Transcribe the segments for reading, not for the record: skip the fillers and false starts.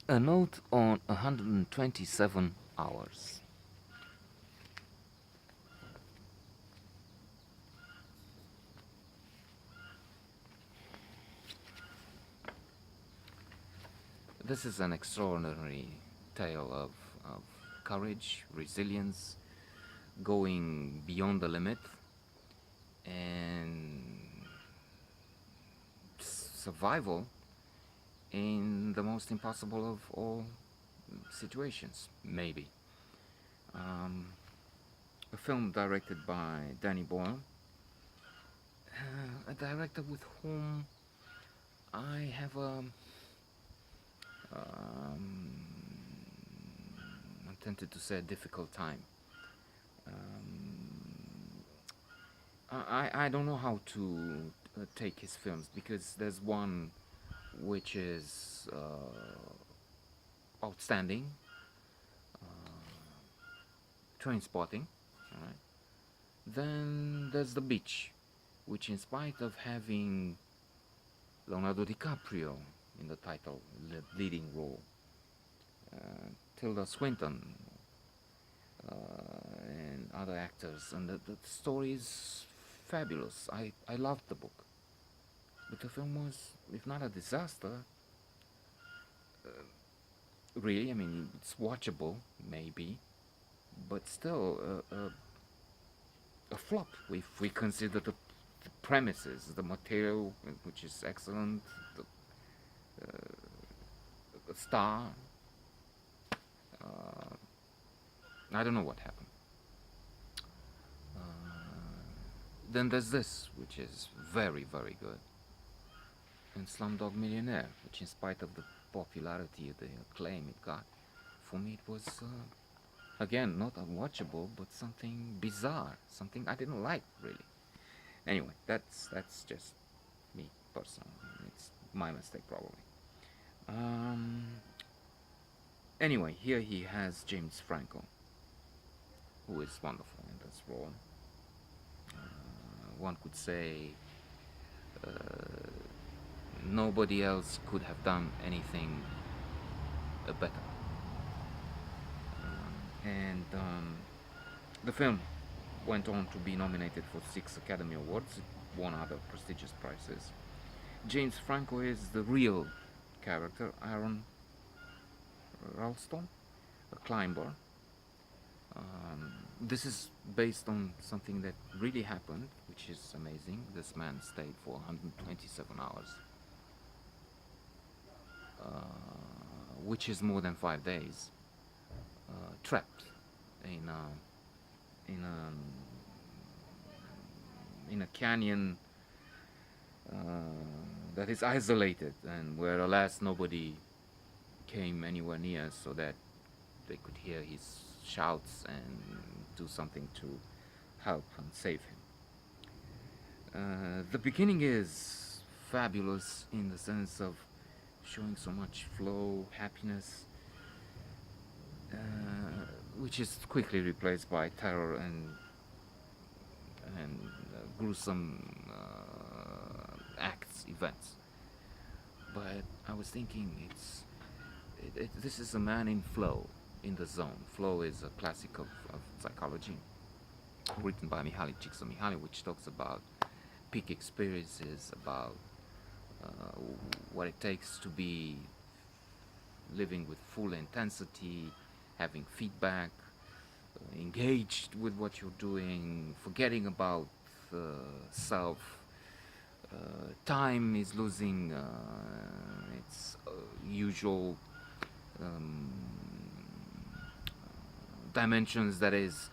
A note on 127 hours. This is an extraordinary tale of courage, resilience, going beyond the limit, and survival in the most impossible of all situations, maybe. Um, a film directed by Danny Boyle, a director with whom I have um, I'm tempted to say a difficult time. Um, I don't know how to take his films because there's one which is outstanding, train spotting. All right. Then there's The Beach, which, in spite of having Leonardo DiCaprio in the title, leading role, Tilda Swinton, and other actors, and the story is fabulous. I loved the book, but the film was, if not a disaster, really. I mean, it's watchable, maybe, but still a flop if we consider the premises, the material, which is excellent, the star. Uh, I don't know what happened. Then there's this, which is very, very good, and Slumdog Millionaire, which, in spite of the popularity, the acclaim it got, for me it was, again, not unwatchable, but something bizarre, something I didn't like really. Anyway, that's just me personally. It's my mistake probably. Um, anyway, here he has James Franco, who is wonderful in this role. One could say nobody else could have done anything better. And the film went on to be nominated for 6 Academy Awards. It won other prestigious prizes. James Franco is the real character, Aaron Ralston, a climber. This is based on something that really happened, which is amazing. This man stayed for 127 hours, which is more than 5 days, trapped in in a in a canyon uh, that is isolated and where, alas, nobody came anywhere near so that they could hear his shouts and do something to help and save him. The beginning is fabulous in the sense of showing so much flow, happiness, uh, which is quickly replaced by terror and gruesome acts, events. But I was thinking, this is a man in flow, in the zone. Flow is a classic of psychology, written by Mihaly Csikszentmihalyi, which talks about peak experiences, about uh, what it takes to be living with full intensity, having feedback, engaged with what you're doing, forgetting about uh, self. Time is losing its usual um, dimensions. That is,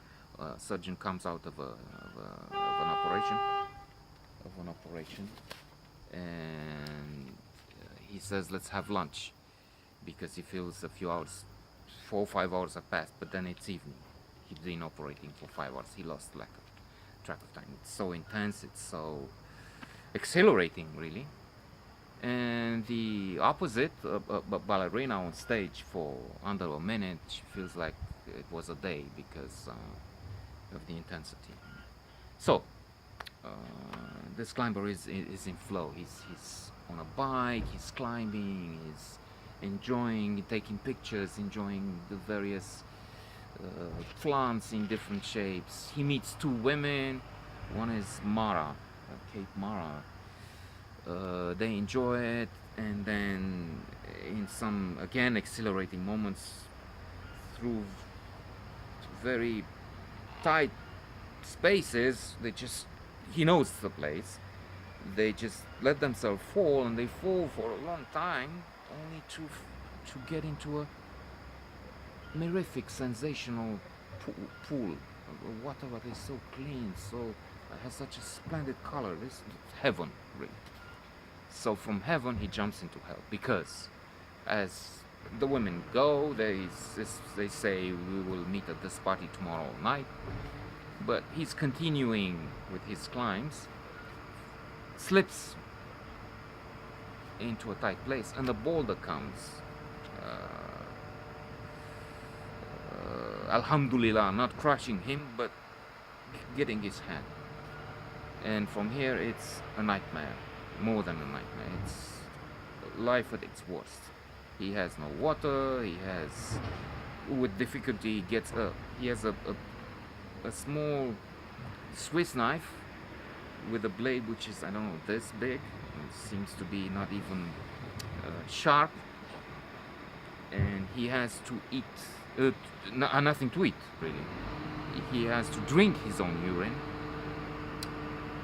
surgeon comes out of an operation, and he says, "Let's have lunch," because he feels a few hours, 4 or 5 hours have passed, but then it's evening. He's been operating for 5 hours. He lost track of time. It's so intense. It's so exhilarating, really. And the opposite, a ballerina on stage for under a minute, she feels like it was a day because of the intensity. So, uh, this climber is in flow. He's on a bike. He's climbing. He's enjoying, taking pictures, enjoying the various plants in different shapes. He meets two women. One is Mara, Cape Mara. They enjoy it, and then in some again exhilarating moments, through very tight spaces, they just he knows the place. They just let themselves fall, and they fall for a long time, only to get into a mirific, sensational pool. Water that is so clean, so has such a splendid color. This is heaven, really. So from heaven he jumps into hell, because as the women go, they say we will meet at this party tomorrow night. But he's continuing with his climbs, slips into a tight place, and a boulder comes. Alhamdulillah, not crushing him, but getting his hand. And from here, it's a nightmare, more than a nightmare. It's life at its worst. He has no water. He has, with difficulty, he gets up. He has a small Swiss knife with a blade which is, I don't know, this big. It seems to be not even sharp. And he has to eat, nothing to eat, really. He has to drink his own urine.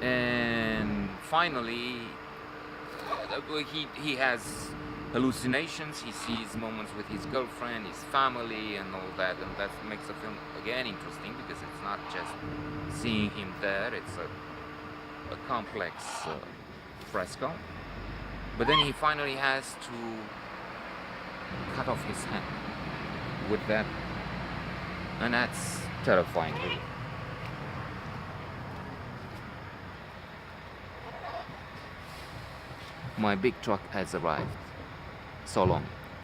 And finally, he has hallucinations. He sees moments with his girlfriend, his family, and all that. And that makes the film again interesting, because it's not just seeing him there. It's a complex fresco. But then he finally has to cut off his hand with that, and that's terrifying, really. My big truck has arrived. So long.